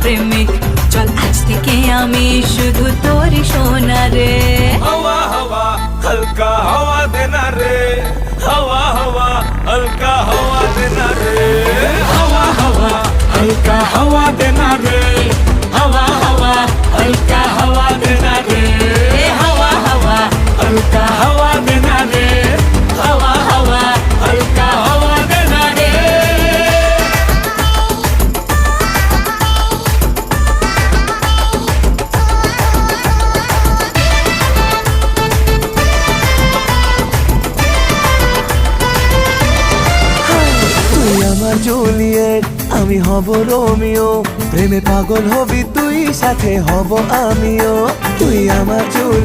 প্রেমিক। চল আজ থেকে আমি শুধু তোরই সোনা রে। हवा हवा हल्का हवा देना रे, हवा हवा हल्का हवा देना रे, हवा हवा हल्का हवा देना रे, हवा हवा हल्का हवा देना रे, हवा हवा हल्का हवा देना रे, हवा हवा हल्का हवा देना रे। তুই আমার জুলিয়েট, আমি হব রোমিও, প্রেমে পাগল হবি তুই, সাথে হব আমিও। তুই আমার জুলিয়েট।